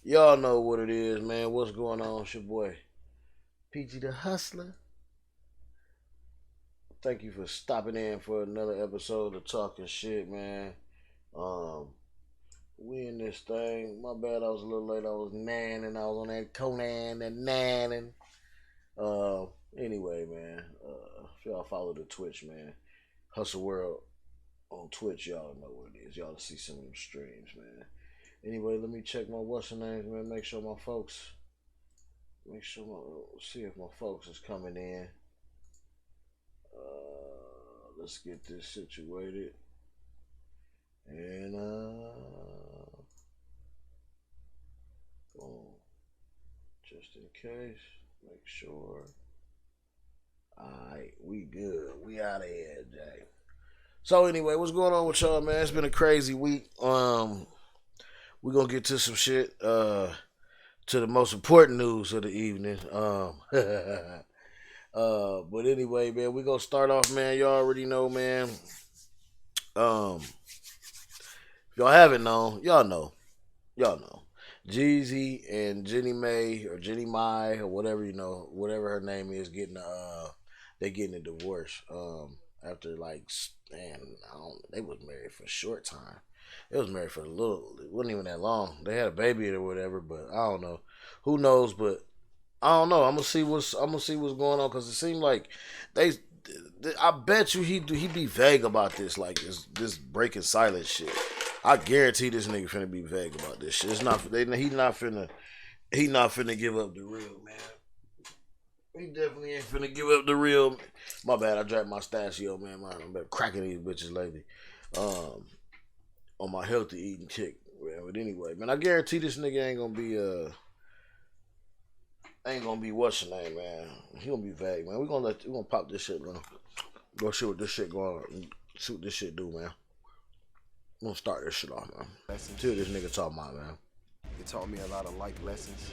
Y'all know what it is, man. What's going on? It's your boy, PG the Hustler. Thank you for stopping in for another episode of Talkin Shit, man. Um, we in this thing. My bad, I was a little late. I was nanning. I was on that Conan and nanning. Anyway, man. If y'all follow the Twitch, man, Hustle World on Twitch, y'all know what it is. Y'all see some of them streams, man. Anyway, let me check my what's the names, man. See if my folks is coming in. Let's get this situated. And boom. Just in case, make sure. Alright, we good. We out of here, Jay. So anyway, what's going on with y'all, man? It's been a crazy week. We're gonna get to some shit. To the most important news of the evening. But anyway, man, we gonna start off, man. Y'all already know, man. If y'all haven't known, y'all know. Jezzy and Jenny May or Jenny Mai or whatever, whatever her name is, they getting a divorce. After they was married for a short time. It was married for it wasn't even that long. They had a baby or whatever, but I don't know. Who knows? But I don't know. I'm gonna see what's going on, because it seemed like I bet you he be vague about this, like this breaking silence shit. I guarantee this nigga finna be vague about this shit. He not finna give up the real, man. He definitely ain't finna give up the real. My bad, I drank my Stachio, man. I've been cracking these bitches lately. On my healthy eating kick. But anyway, man, I guarantee this nigga ain't gonna be what's the name, man. He gonna be vague, man. We gonna pop this shit, man. Go see what this shit see what this shit do, man. I'm gonna start this shit off, man. See what this nigga talking about, man. It taught me a lot of life lessons.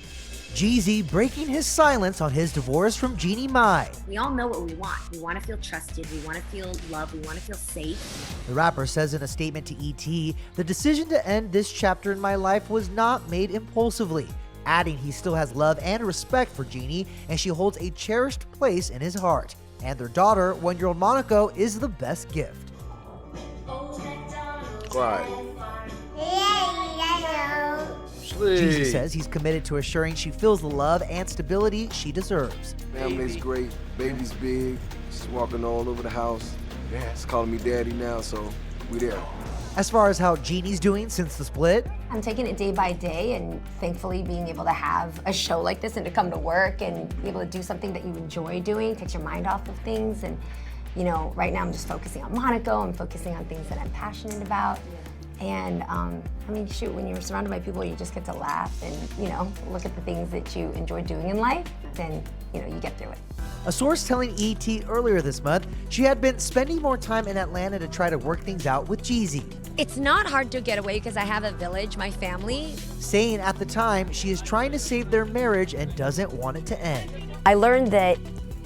Jezzy breaking his silence on his divorce from Jeannie Mai. We all know what we want. We want to feel trusted. We want to feel loved. We want to feel safe. The rapper says in a statement to ET, "The decision to end this chapter in my life was not made impulsively," adding he still has love and respect for Jeannie, and she holds a cherished place in his heart. And their daughter, 1-year-old Monaco, is the best gift. Right. Jezzy says he's committed to assuring she feels the love and stability she deserves. Family's great, baby's big, she's walking all over the house. Yeah, it's calling me daddy now, so we there. As far as how Jeannie's doing since the split, I'm taking it day by day, and thankfully being able to have a show like this and to come to work and be able to do something that you enjoy doing, takes your mind off of things. And right now I'm just focusing on Monaco, I'm focusing on things that I'm passionate about. And when you're surrounded by people, you just get to laugh and, look at the things that you enjoy doing in life, then, you get through it. A source telling ET earlier this month she had been spending more time in Atlanta to try to work things out with Jezzy. It's not hard to get away because I have a village, my family. Saying at the time she is trying to save their marriage and doesn't want it to end. I learned that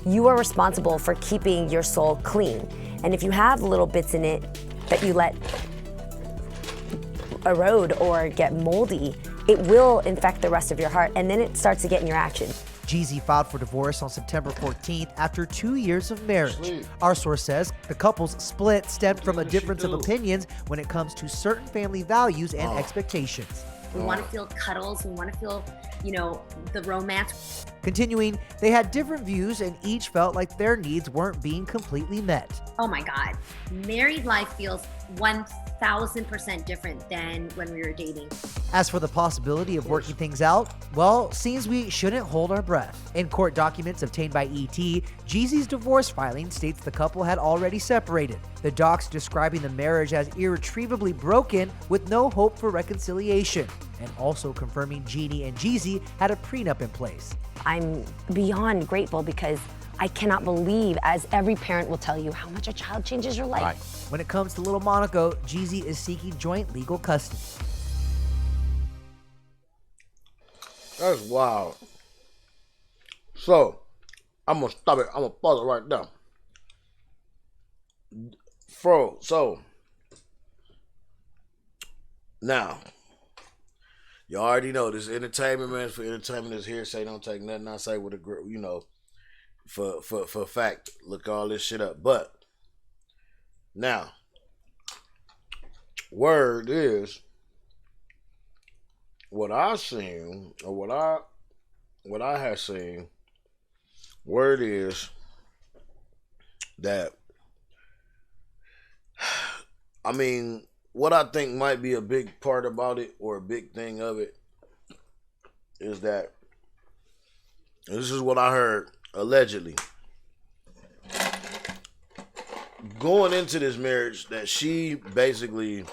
you are responsible for keeping your soul clean. And if you have little bits in it that you let erode or get moldy, it will infect the rest of your heart, and then it starts to get in your actions. Jezzy filed for divorce on September 14th after 2 years of marriage. Our source says the couple's split stemmed from a difference of opinions when it comes to certain family values and expectations. We want to feel cuddles. We want to feel, the romance. Continuing, they had different views and each felt like their needs weren't being completely met. Oh my God. Married life feels 1,000% different than when we were dating. As for the possibility of working things out, well, seems we shouldn't hold our breath. In court documents obtained by ET, Jezzy's divorce filing states the couple had already separated. The docs describing the marriage as irretrievably broken with no hope for reconciliation, and also confirming Jeannie and Jezzy had a prenup in place. I'm beyond grateful because I cannot believe, as every parent will tell you, how much a child changes your life. Right. When it comes to little Monaco, Jezzy is seeking joint legal custody. That's wild. So, I'm gonna stop it. I'm gonna pause it right now. So, now, You already know this entertainment, man. For entertainment is hearsay. Don't take nothing I say with a for fact. Look all this shit up. But now, word is what I seen or what I have seen. Word is that I mean, what I think might be a big part about it or a big thing of it is that, and this is what I heard allegedly, going into this marriage, that she basically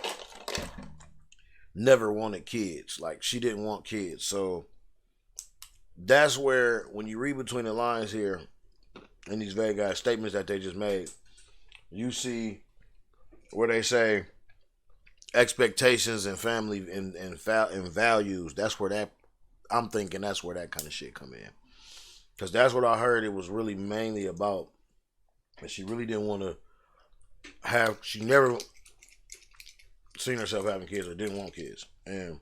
never wanted kids. Like, she didn't want kids. So that's where, when you read between the lines here in these vague ass statements that they just made, you see where they say expectations and family and values. That's where that, I'm thinking that's where that kind of shit come in. Because that's what I heard it was really mainly about. And she really didn't want to have, she never seen herself having kids or didn't want kids. And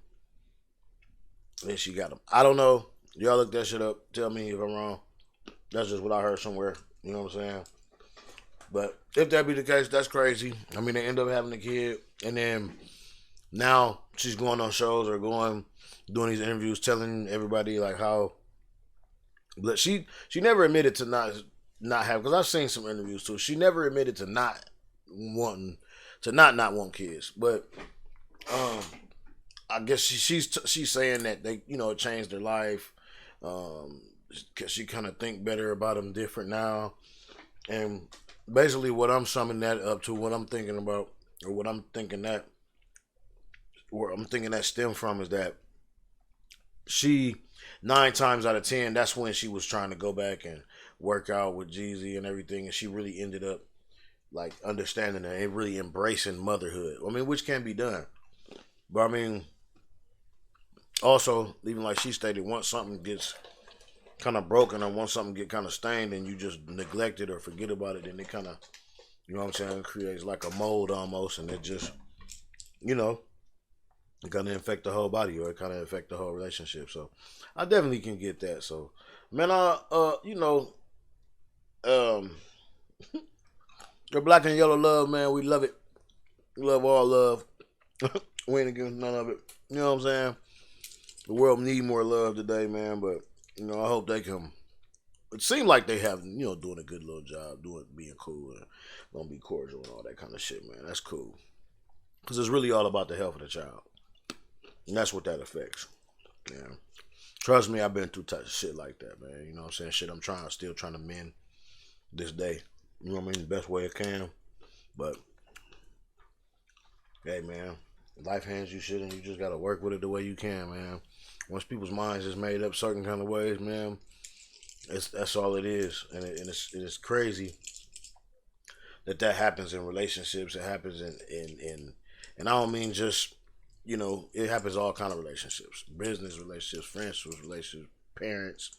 then she got them. I don't know. Y'all look that shit up. Tell me if I'm wrong. That's just what I heard somewhere. You know what I'm saying? But if that be the case, that's crazy. I mean, they end up having a kid, and then now she's going on shows or doing these interviews, telling everybody like how. But she never admitted to not have, because I've seen some interviews too. She never admitted to not want want kids, but I guess she's saying that they it changed their life, cause she kind of think better about them different now, and basically what I'm summing that up to, what I'm thinking about, or what I'm thinking that, where I'm thinking that stem from is that she 9 times out of 10, that's when she was trying to go back and work out with Jezzy and everything, and she really ended up like understanding that and really embracing motherhood. I mean, which can be done, but I mean, also even like she stated, once something gets kind of broken or once something get kind of stained and you just neglect it or forget about it, then it kind of, you know what I'm saying, it creates like a mold almost, and it just, it kind of infect the whole body, or it kind of affect the whole relationship. So I definitely can get that. So, man, your black and yellow love, man, we love it. We love all love. We ain't against none of it. You know what I'm saying? The world need more love today, man, but, I hope they can. It seemed like they have, doing a good little job, being cool and gonna be cordial and all that kind of shit, man. That's cool. Because it's really all about the health of the child. And that's what that affects. Yeah. Trust me, I've been through types of shit like that, man. You know what I'm saying? Shit I'm still trying to mend this day. You know what I mean? The best way I can. But, hey, man, life hands you shit and you just got to work with it the way you can, man. Once people's minds is made up certain kind of ways, man, that's all it is. And it's crazy that happens in relationships. It happens in and I don't mean just, it happens all kind of relationships. Business relationships, friendships relationships, parents,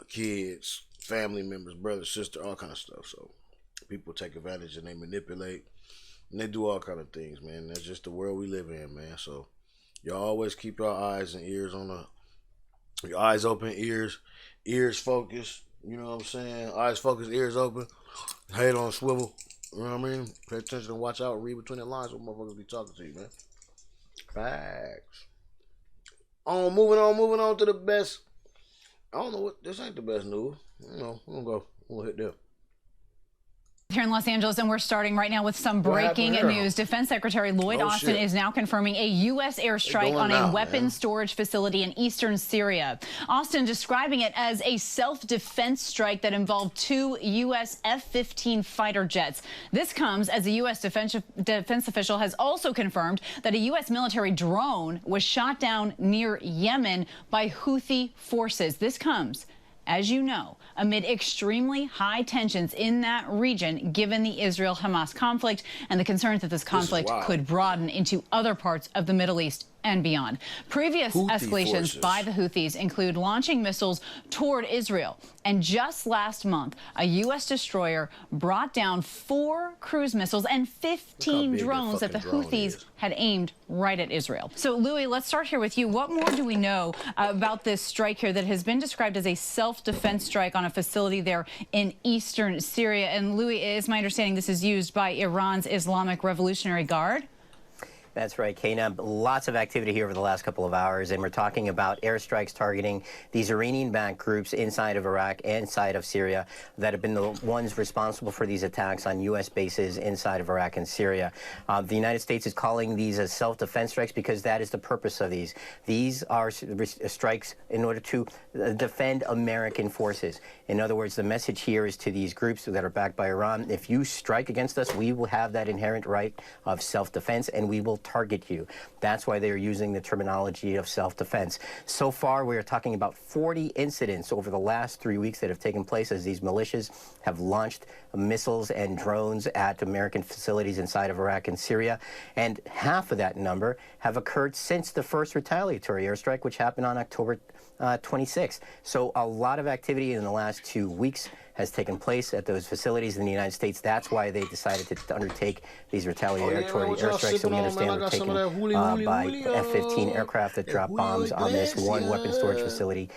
kids, family members, brother, sister, all kind of stuff. So people take advantage and they manipulate and they do all kind of things, man. That's just the world we live in, man. So y'all always keep your eyes and ears your eyes open, ears focused. You know what I'm saying? Eyes focused, ears open, head on swivel. You know what I mean? Pay attention and watch out. Read between the lines what motherfuckers be talking to you, man. Facts. Moving on to the best. I don't know what, this ain't the best news. We'll hit them. Here in Los Angeles, and we're starting right now with some breaking news. Defense Secretary Lloyd Austin is now confirming a U.S. airstrike on a weapons storage facility in eastern Syria. Austin describing it as a self-defense strike that involved 2 U.S. F-15 fighter jets. This comes as a U.S. defense official has also confirmed that a U.S. military drone was shot down near Yemen by Houthi forces. This comes, as you know, amid extremely high tensions in that region, given the Israel-Hamas conflict and the concerns that this conflict could broaden into other parts of the Middle East and beyond. Previous escalations by the Houthis include launching missiles toward Israel. And just last month, a U.S. destroyer brought down 4 cruise missiles and 15 drones that the Houthis had aimed right at Israel. So, Louis, let's start here with you. What more do we know about this strike here that has been described as a self-defense strike on a facility there in eastern Syria? And, Louis, is my understanding this is used by Iran's Islamic Revolutionary Guard? That's right, Kana. Lots of activity here over the last couple of hours, and we're talking about airstrikes targeting these Iranian-backed groups inside of Iraq and inside of Syria that have been the ones responsible for these attacks on U.S. bases inside of Iraq and Syria. The United States is calling these as self-defense strikes because that is the purpose of these. These are strikes in order to defend American forces. In other words, the message here is to these groups that are backed by Iran: if you strike against us, we will have that inherent right of self-defense, and we will target you. That's why they are using the terminology of self-defense. So far, we are talking about 40 incidents over the last 3 weeks that have taken place as these militias have launched missiles and drones at American facilities inside of Iraq and Syria. And half of that number have occurred since the first retaliatory airstrike, which happened on October 26th. So a lot of activity in the last 2 weeks has taken place at those facilities in the United States. That's why they decided to undertake these retaliatory airstrikes. So we understand they're taken by F-15 aircraft that drop bombs on this one weapon storage facility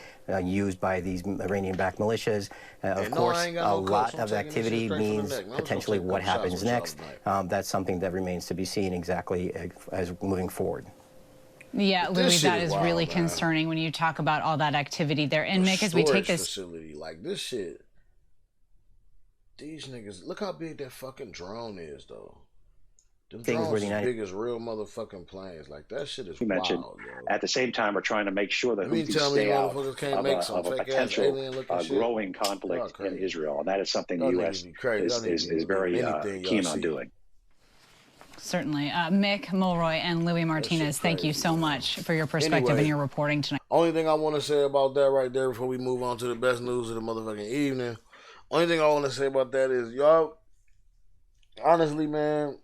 used by these Iranian-backed militias. Of course, a lot of activity means potentially what happens next. That's something that remains to be seen exactly as moving forward. Yeah, Louis, that is really concerning when you talk about all that activity there. And Mick, as we take this facility, like this shit, these niggas, look how big that fucking drone is, though. Them drones as big as real motherfucking planes. Like, that shit is wild, yo. At the same time, we're trying to make sure that we stay out of a potential growing conflict in Israel. And that is something the U.S. is very keen on doing. Certainly. Mick Mulroy and Louis Martinez, thank you so much for your perspective and your reporting tonight. Only thing I want to say about that right there before we move on to the best news of the motherfucking evening, only thing I want to say about that is, y'all, honestly, man,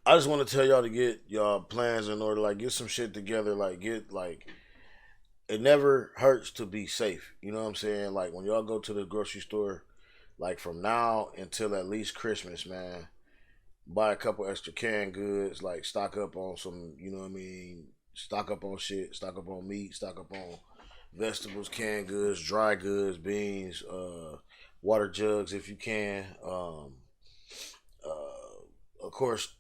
I just want to tell y'all to get y'all plans in order, like, get some shit together, like, it never hurts to be safe, you know what I'm saying? Like, when y'all go to the grocery store, like, from now until at least Christmas, man, buy a couple extra canned goods, like, stock up on some, you know what I mean, stock up on shit, stock up on meat, stock up on vegetables, canned goods, dry goods, beans, water jugs if you can. Of course,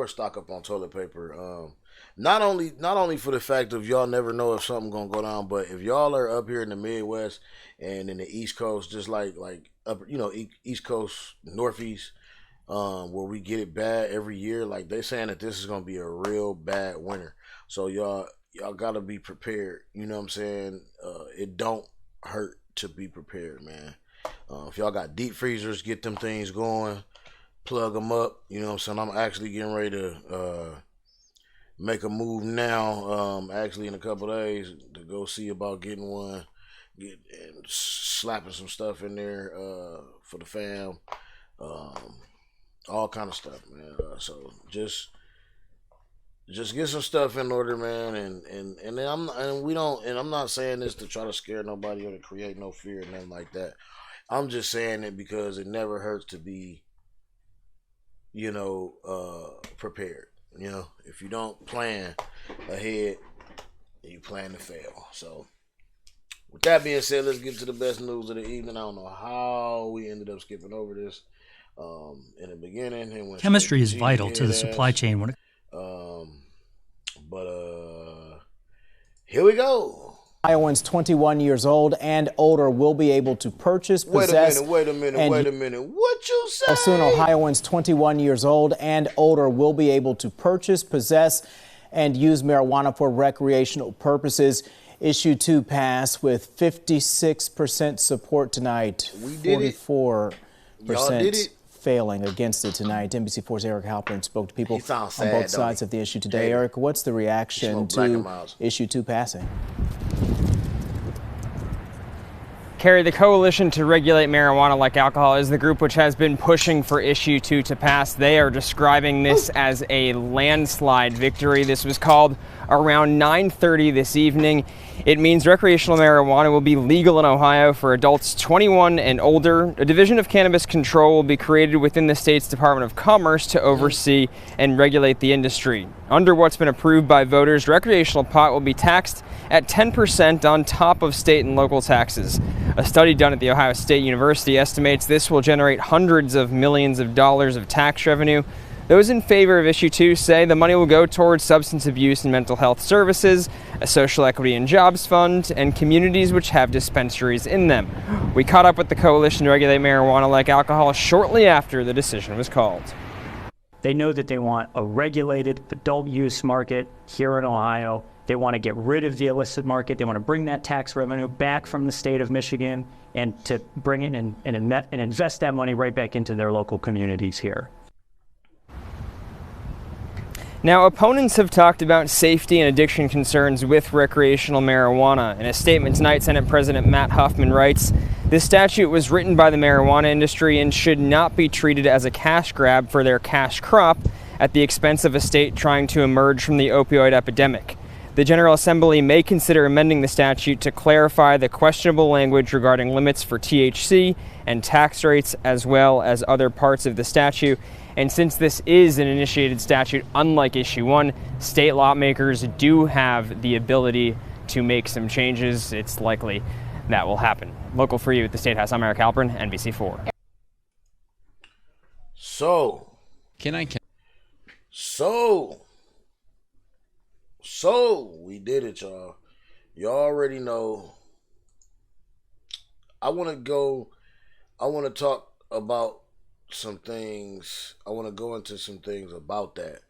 stock up on toilet paper. Not only for the fact of y'all never know if something gonna go down, but if y'all are up here in the Midwest and in the East Coast, just like up, you know, East Coast, Northeast, where we get it bad every year, like they saying that this is gonna be a real bad winter. So y'all gotta be prepared. You know what I'm saying? It don't hurt to be prepared, man. If y'all got deep freezers, get them things going, plug them up. You know what I'm saying? I'm actually getting ready to make a move now, actually in a couple of days, to go see about getting one, and slapping some stuff in there for the fam, all kind of stuff, man. So just get some stuff in order, man, and I'm not saying this to try to scare nobody or to create no fear or nothing like that. I'm just saying it because it never hurts to be, you know, prepared. You know, if you don't plan ahead, you plan to fail. So, with that being said, let's get to the best news of the evening. I don't know how we ended up skipping over this in the beginning. And chemistry is vital to the supply chain. Here we go. Iowans 21 years old and older will be able to purchase, possess... Wait a minute. What you say? Soon, Ohioans 21 years old and older will be able to purchase, possess, and use marijuana for recreational purposes. Issue 2 passed with 56% support tonight. We did 44% did it. Failing against it tonight. NBC4's Eric Halpern spoke to people on both sides of the issue today. Eric, what's the reaction to Issue 2 passing? Carrie, the Coalition to Regulate Marijuana Like Alcohol is the group which has been pushing for Issue 2 to pass. They are describing this as a landslide victory. This was called around 9:30 this evening. It means recreational marijuana will be legal in Ohio for adults 21 and older. A division of cannabis control will be created within the state's Department of Commerce to oversee and regulate the industry. Under what's been approved by voters, recreational pot will be taxed at 10% on top of state and local taxes. A study done at The Ohio State University estimates this will generate hundreds of millions of dollars of tax revenue. Those in favor of Issue 2 say the money will go towards substance abuse and mental health services, a social equity and jobs fund, and communities which have dispensaries in them. We caught up with the Coalition to Regulate Marijuana Like Alcohol shortly after the decision was called. They know that they want a regulated adult use market here in Ohio. They want to get rid of the illicit market. They want to bring that tax revenue back from the state of Michigan and to bring in and invest that money right back into their local communities here. Now, opponents have talked about safety and addiction concerns with recreational marijuana. In a statement tonight, Senate President Matt Huffman writes, "This statute was written by the marijuana industry and should not be treated as a cash grab for their cash crop at the expense of a state trying to emerge from the opioid epidemic. The General Assembly may consider amending the statute to clarify the questionable language regarding limits for THC and tax rates, as well as other parts of the statute. And since this is an initiated statute, unlike Issue 1, state lawmakers do have the ability to make some changes. It's likely that will happen." Local for you at the State House, I'm Eric Halpern, NBC4. So we did it, y'all. Y'all already know. I want to talk about some things. I want to go into some things about that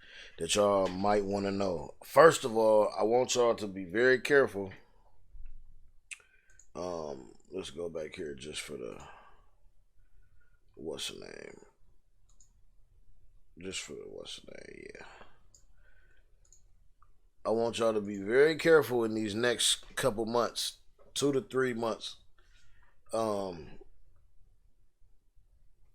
y'all might want to know. First of all, I want y'all to be very careful. Let's go back here just for the what's the name? Yeah. I want y'all to be very careful in these next couple months, 2 to 3 months.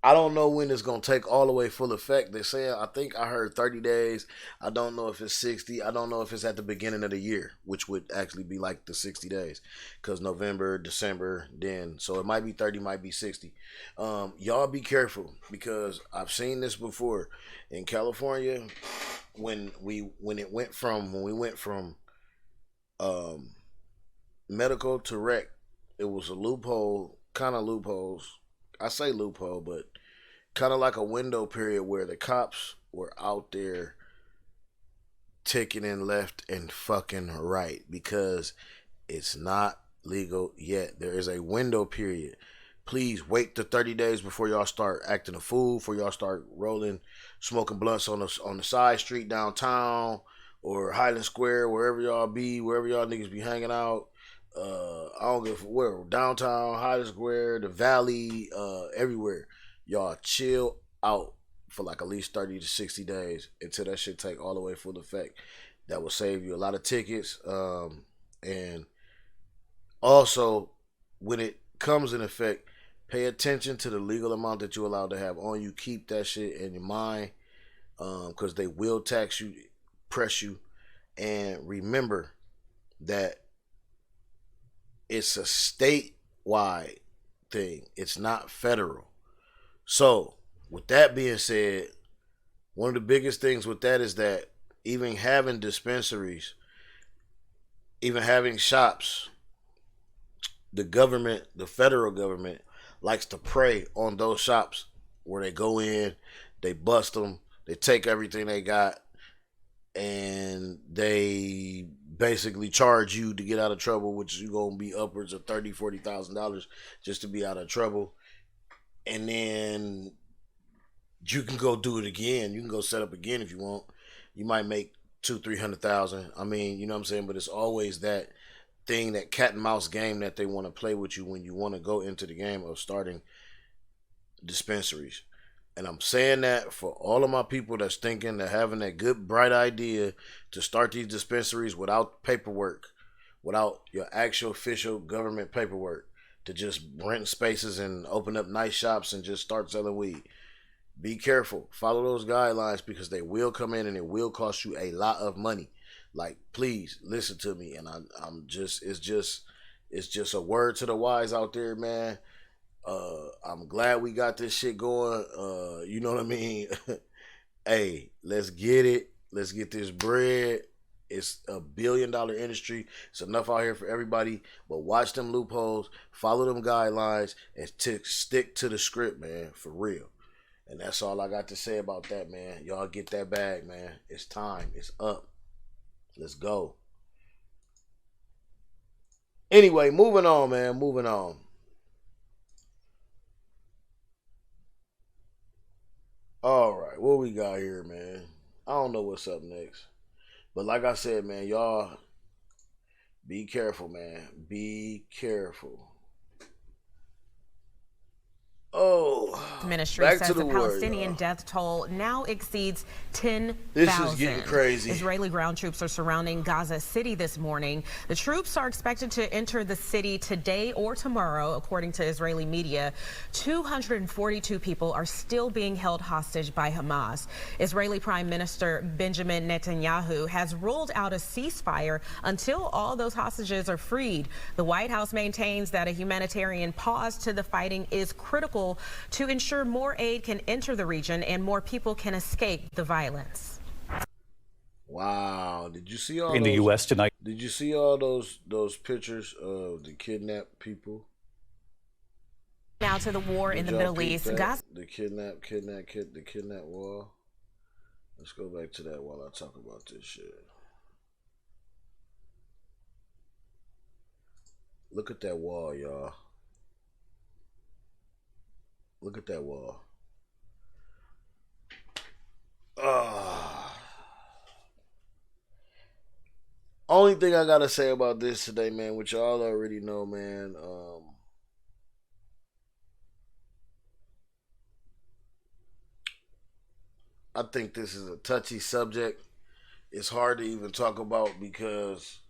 I don't know when it's going to take all the way full effect. They're saying, I think I heard 30 days. I don't know if it's 60. I don't know if it's at the beginning of the year, which would actually be like the 60 days. Because November, December, then. So it might be 30, might be 60. Y'all be careful, because I've seen this before. In California, when we went from medical to rec, it was a loophole, kind of loopholes. I say loophole, but kind of like a window period where the cops were out there ticketing left and fucking right, because it's not legal yet. There is a window period. Please wait the 30 days before y'all start acting a fool, before y'all start smoking blunts on the side street downtown or Highland Square, wherever y'all niggas be hanging out. I don't give a where, downtown, Highland Square, the Valley, everywhere. Y'all chill out for like at least 30 to 60 days until that shit take all the way full effect. That will save you a lot of tickets. And also, when it comes in effect, pay attention to the legal amount that you're allowed to have on you. Keep that shit in your mind, because they will tax you, press you. And remember that it's a statewide thing. It's not federal. So, with that being said, one of the biggest things with that is that even having dispensaries, even having shops, the government, the federal government, likes to prey on those shops where they go in, they bust them, they take everything they got, and they basically charge you to get out of trouble, which is going to be upwards of $30,000, $40,000 just to be out of trouble. And then you can go do it again. You can go set up again if you want. You might make $200,000-$300,000. I mean, you know what I'm saying? But it's always that thing, that cat and mouse game that they want to play with you when you want to go into the game of starting dispensaries. And I'm saying that for all of my people that's thinking, that having that good, bright idea to start these dispensaries without paperwork, without your actual official government paperwork. to just rent spaces and open up nice shops and just start selling weed. Be careful. Follow those guidelines because they will come in and it will cost you a lot of money. Like, please listen to me. And it's just a word to the wise out there, man. I'm glad we got this shit going. You know what I mean? Hey, let's get it. Let's get this bread. It's a $1 billion industry. It's enough out here for everybody. But watch them loopholes, follow them guidelines, and stick to the script, man, for real. And that's all I got to say about that, man. Y'all get that bag, man. It's time. It's up. Let's go. Anyway, moving on, man. Moving on. All right, what we got here, man? I don't know what's up next. But like I said, man, y'all be careful, man. Be careful. Oh, Ministry says the Palestinian death toll now exceeds 10,000. This is getting crazy. Israeli ground troops are surrounding Gaza City this morning. The troops are expected to enter the city today or tomorrow, according to Israeli media. 242 people are still being held hostage by Hamas. Israeli Prime Minister Benjamin Netanyahu has ruled out a ceasefire until all those hostages are freed. The White House maintains that a humanitarian pause to the fighting is critical to ensure more aid can enter the region and more people can escape the violence. Wow, did you see all in the U.S. tonight? Did you see all those pictures of the kidnapped people? Now to the war in the Middle East. Gaza. The kidnap wall. Let's go back to that while I talk about this shit. Look at that wall, y'all. Look at that wall. Only thing I gotta say about this today, man, which y'all already know, man. I think this is a touchy subject. It's hard to even talk about because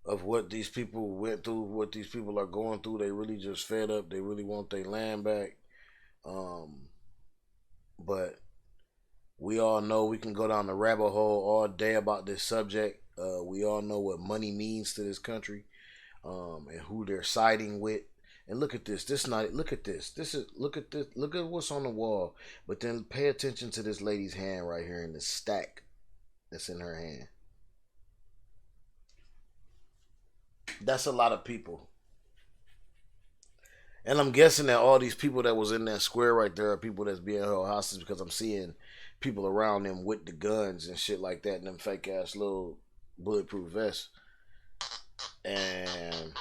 of what these people went through, what these people are going through. They really just fed up. They really want their land back. But we all know we can go down the rabbit hole all day about this subject. We all know what money means to this country, and who they're siding with. And look at this. Look at this. Look at this. Look at what's on the wall. But then pay attention to this lady's hand right here in the stack that's in her hand. That's a lot of people. And I'm guessing that all these people that was in that square right there are people that's being held hostage because I'm seeing people around them with the guns and shit like that and them fake ass little bulletproof vests. And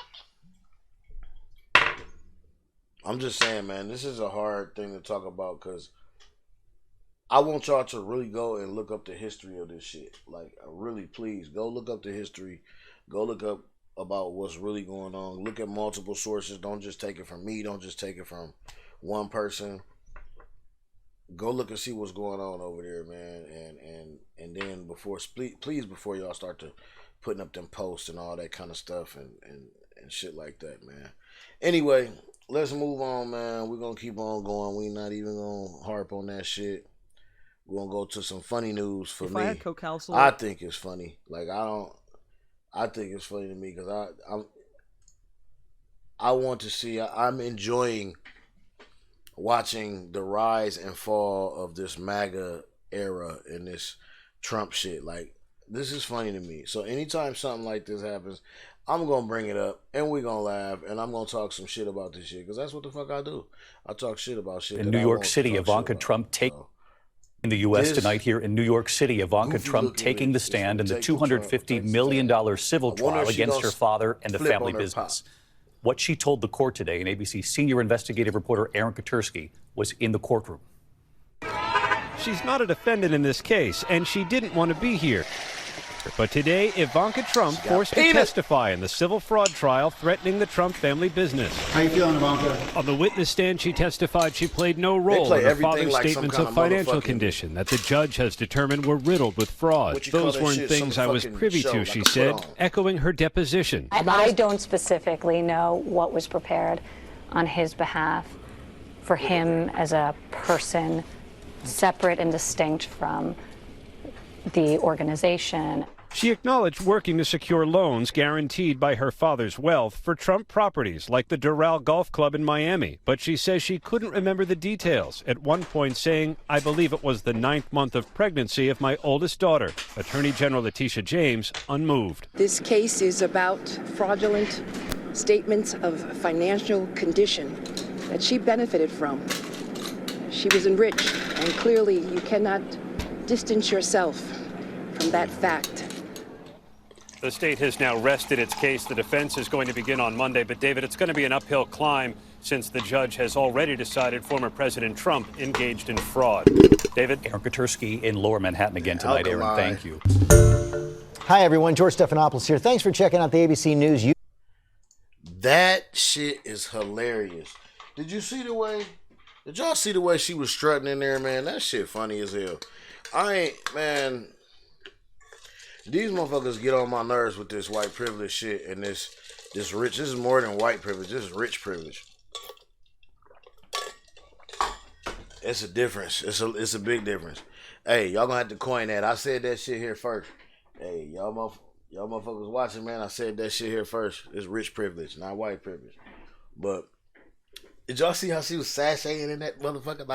I'm just saying, man, this is a hard thing to talk about because I want y'all to really go and look up the history of this shit. Like, really, please, go look up the history. Go look up about what's really going on. Look at multiple sources. Don't just take it from me. Don't just take it from one person. Go look and see what's going on over there, man. And then please before y'all start to putting up them posts and all that kind of stuff and shit like that, man. Anyway, let's move on, man. We're gonna keep on going. We not even gonna harp on that shit. We're gonna go to some funny news for me. I think it's funny. Like, I think it's funny to me because I want to see. I'm enjoying watching the rise and fall of this MAGA era and this Trump shit. Like, this is funny to me. So anytime something like this happens, I'm gonna bring it up and we're gonna laugh and I'm gonna talk some shit about this shit because that's what the fuck I do. I talk shit about shit. In New York City, Ivanka Trump in the U.S. tonight here in New York City, Ivanka Trump taking the stand in the $250 million civil trial against her father and the family business. What she told the court today, and ABC senior investigative reporter Aaron Katursky was in the courtroom. She's not a defendant in this case, and she didn't want to be here. But today, Ivanka Trump forced to testify in the civil fraud trial threatening the Trump family business. How you feeling, Ivanka? On the witness stand, she testified she played no role in her father's like statements of financial condition that the judge has determined were riddled with fraud. Those weren't things I was privy to, she said, echoing her deposition. I don't specifically know what was prepared on his behalf for him as a person, separate and distinct from the organization. She acknowledged working to secure loans guaranteed by her father's wealth for Trump properties like the Doral Golf Club in Miami, but she says she couldn't remember the details, at one point saying, "I believe it was the 9th month of pregnancy of my oldest daughter." Attorney General Letitia James, unmoved. This case is about fraudulent statements of financial condition that she benefited from. She was enriched, and clearly you cannot distance yourself from that fact. The state has now rested its case. The defense is going to begin on Monday. But, David, it's going to be an uphill climb since the judge has already decided former President Trump engaged in fraud. David? Aaron Katursky in Lower Manhattan again tonight. Aaron, thank you. Hi, everyone. George Stephanopoulos here. Thanks for checking out the ABC News. That shit is hilarious. Did y'all see the way she was strutting in there, man? That shit funny as hell. Man, these motherfuckers get on my nerves with this white privilege shit and this rich. This is more than white privilege. This is rich privilege. It's a difference. It's a big difference. Hey, y'all gonna have to coin that. I said that shit here first. Hey, y'all motherfuckers watching, man. I said that shit here first. It's rich privilege, not white privilege. But did y'all see how she was sashaying in that motherfucker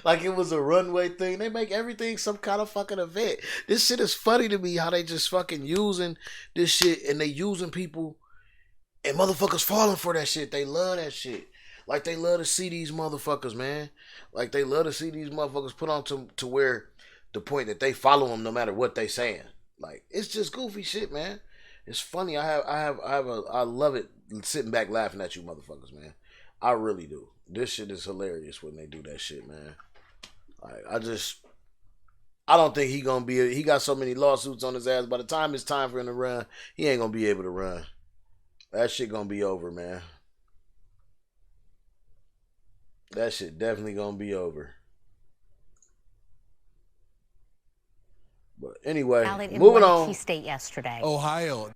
like it was a runway thing? They make everything some kind of fucking event. This shit is funny to me how they just fucking using this shit and they using people and motherfuckers falling for that shit. They love that shit. Like they love to see these motherfuckers, man. Like they love to see these motherfuckers put on to where the point that they follow them no matter what they saying. Like it's just goofy shit, man. It's funny. I love it sitting back laughing at you motherfuckers, man. I really do. This shit is hilarious when they do that shit, man. Like I don't think he got so many lawsuits on his ass. By the time it's time for him to run, he ain't gonna be able to run. That shit gonna be over, man. That shit definitely gonna be over. But anyway, moving on. Key state yesterday. Ohio.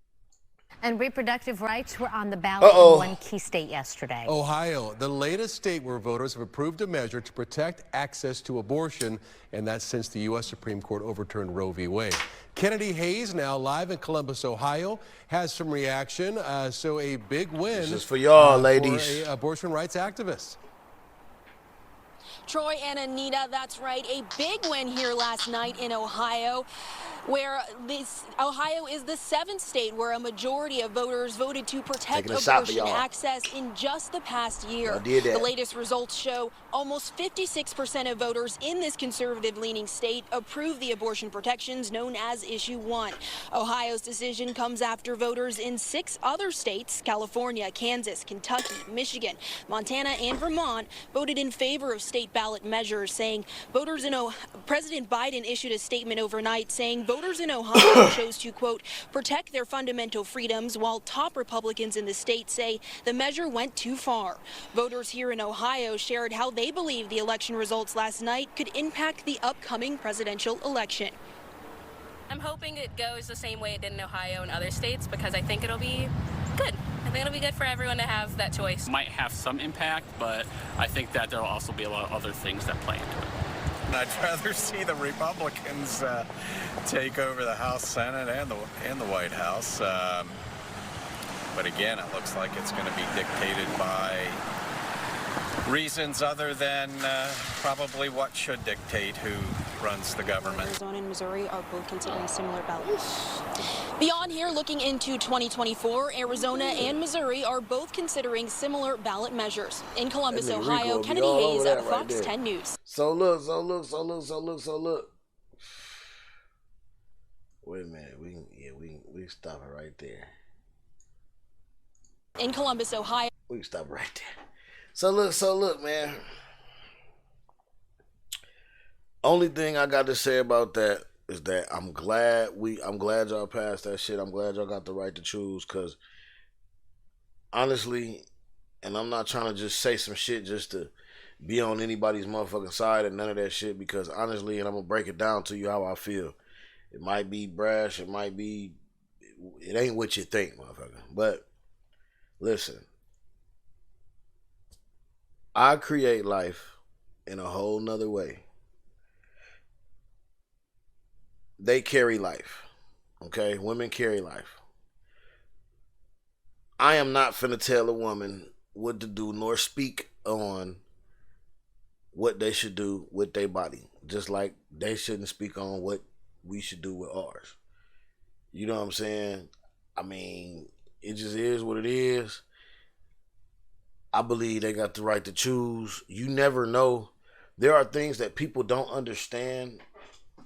And reproductive rights were on the ballot in one key state yesterday. Ohio, the latest state where voters have approved a measure to protect access to abortion, and that's since the U.S. Supreme Court overturned Roe v. Wade. Kennedy Hayes, now live in Columbus, Ohio, has some reaction. So a big win. This is for y'all, ladies. For abortion rights activists. Troy and Anita, that's right. A big win here last night in Ohio, where Ohio is the 7th state where a majority of voters voted to protect abortion access in just the past year. The latest results show almost 56% of voters in this conservative-leaning state approve the abortion protections known as Issue 1. Ohio's decision comes after voters in 6 other states, California, Kansas, Kentucky, Michigan, Montana, and Vermont, voted in favor of state ballot measures, saying voters in President Biden issued a statement overnight saying voters in Ohio chose to, quote, protect their fundamental freedoms, while top Republicans in the state say the measure went too far. Voters here in Ohio shared how they believe the election results last night could impact the upcoming presidential election. I'm hoping it goes the same way it did in Ohio and other states, because I think it'll be good. I think it'll be good for everyone to have that choice. Might have some impact, but I think that there'll also be a lot of other things that play into it. I'd rather see the Republicans take over the House, Senate, and the White House. But again, it looks like it's going to be dictated by reasons other than probably what should dictate who runs the government. Arizona and Missouri are both considering similar ballots. Beyond here, looking into 2024, Arizona and Missouri are both considering similar ballot measures. In Columbus, Ohio, Kennedy Hayes, Fox 10 News. So look. Wait a minute, we can stop it right there. In Columbus, Ohio. We can stop it right there. So look, man. Only thing I got to say about that is that I'm glad y'all passed that shit. I'm glad y'all got the right to choose, because honestly, and I'm not trying to just say some shit just to be on anybody's motherfucking side and none of that shit, because honestly, and I'm gonna break it down to you how I feel. It might be brash, it ain't what you think, motherfucker. But listen, I create life in a whole nother way. They carry life. Okay? Women carry life. I am not finna tell a woman what to do nor speak on what they should do with their body. Just like they shouldn't speak on what we should do with ours. You know what I'm saying? I mean, it just is what it is. I believe they got the right to choose. You never know. There are things that people don't understand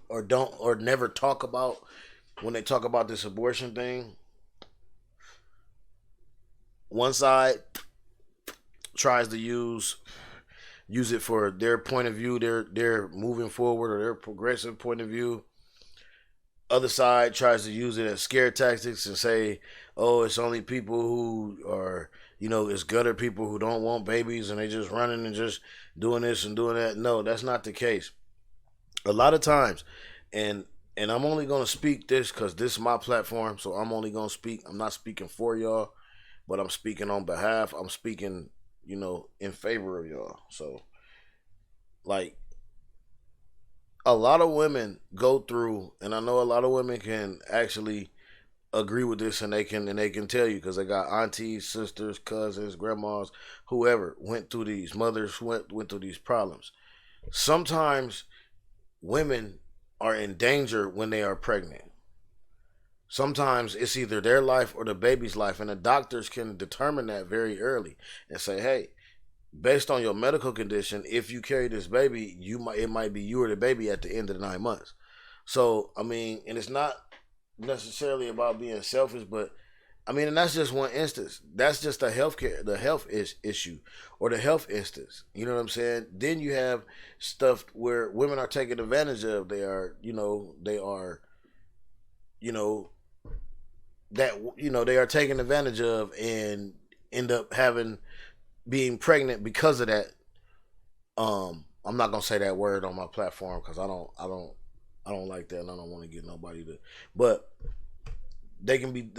or never talk about when they talk about this abortion thing. One side tries to use it for their point of view, their moving forward or their progressive point of view. Other side tries to use it as scare tactics and say, oh, it's only people who are, it's gutter people who don't want babies and they just running and just doing this and doing that. No, that's not the case. A lot of times, and I'm only going to speak this because this is my platform, so I'm only going to speak. I'm not speaking for y'all, but I'm speaking on behalf. I'm speaking, in favor of y'all. So, like, a lot of women go through, and I know a lot of women can actually agree with this, and they can tell you because they got aunties, sisters, cousins, grandmas, whoever went through these, mothers went through these problems. Sometimes women are in danger when they are pregnant. Sometimes it's either their life or the baby's life, and the doctors can determine that very early and say, hey, based on your medical condition, if you carry this baby, it might be you or the baby at the end of the 9 months. So, I mean, and it's not necessarily about being selfish, but I mean, and that's just one instance. That's just the health issue or the health instance. You know what I'm saying? Then you have stuff where women are taken advantage of. They are taken advantage of and end up being pregnant because of that. I'm not gonna say that word on my platform because I don't like that, and I don't want to get nobody to. But they can be.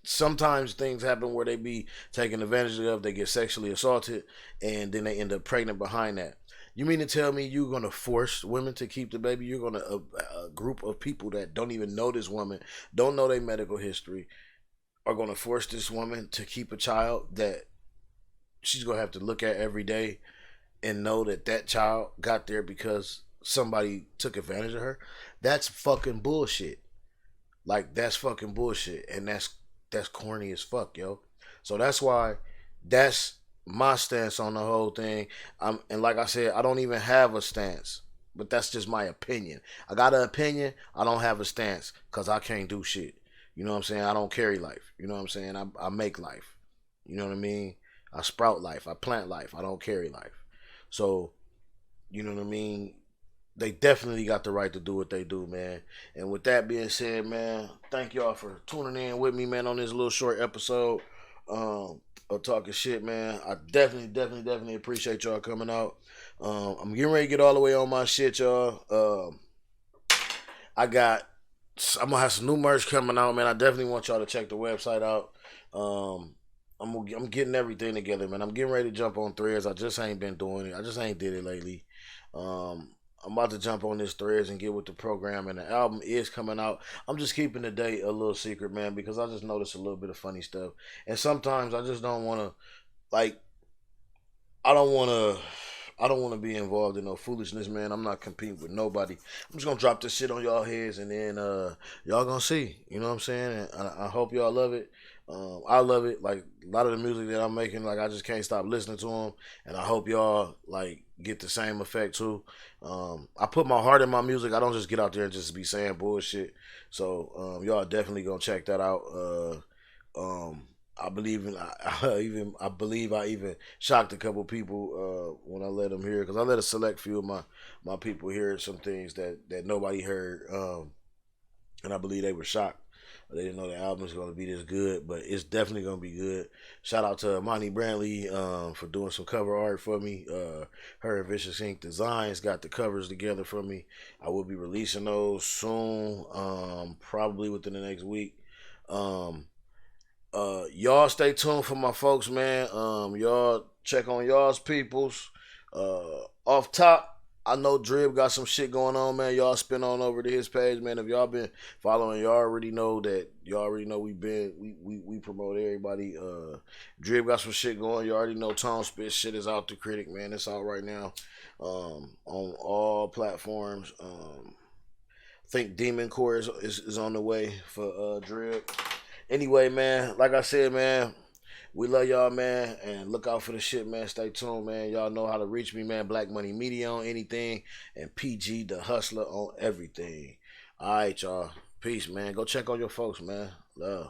Sometimes things happen where they be taken advantage of. They get sexually assaulted, and then they end up pregnant behind that. You mean to tell me you're gonna force women to keep the baby? You're gonna a group of people that don't even know this woman, don't know their medical history, are gonna force this woman to keep a child that she's gonna have to look at every day and know that child got there because somebody took advantage of her? That's fucking bullshit. Like, that's fucking bullshit, and that's corny as fuck, yo. So that's why that's my stance on the whole thing. And like I said, I don't even have a stance, but that's just my opinion. I got an opinion. I don't have a stance because I can't do shit. You know what I'm saying? I don't carry life. You know what I'm saying? I make life. You know what I mean? I sprout life. I plant life. I don't carry life. So, you know what I mean? They definitely got the right to do what they do, man. And with that being said, man, thank y'all for tuning in with me, man, on this little short episode of Talking Shit, man. I definitely appreciate y'all coming out. I'm getting ready to get all the way on my shit, y'all. I'm gonna have some new merch coming out, man. I definitely want y'all to check the website out. I'm getting everything together, man. I'm getting ready to jump on Threads. I just ain't been doing it. I just ain't did it lately. I'm about to jump on this Threads and get with the program, and the album is coming out. I'm just keeping the date a little secret, man, because I just noticed a little bit of funny stuff. And sometimes I just don't want to, like, I don't want to be involved in no foolishness, man. I'm not competing with nobody. I'm just going to drop this shit on y'all heads, and then y'all going to see. You know what I'm saying? And I hope y'all love it. I love it. Like, a lot of the music that I'm making, like, I just can't stop listening to them. And I hope y'all, like, get the same effect, too. I put my heart in my music. I don't just get out there and just be saying bullshit. So, y'all definitely going to check that out. I believe I even shocked a couple people when I let them hear, because I let a select few of my people hear some things that nobody heard, and I believe they were shocked. They didn't know the album was going to be this good, but it's definitely going to be good. Shout out to Monty Brantley for doing some cover art for me. Her and Vicious Ink Designs got the covers together for me. I will be releasing those soon, probably within the next week. Y'all stay tuned for my folks, man. Y'all check on y'all's peoples. Off top, I know Drib got some shit going on, man. Y'all spin on over to his page, man. If y'all been following, y'all already know we promote everybody. Drib got some shit going. You already know Tone Spit shit is out. The Critic, man. It's out right now on all platforms. I think Demon Core is on the way for Drib. Anyway, man, like I said, man, we love y'all, man, and look out for the shit, man. Stay tuned, man. Y'all know how to reach me, man. Black Money Media on anything, and PG the Hustler on everything. All right, y'all. Peace, man. Go check on your folks, man. Love.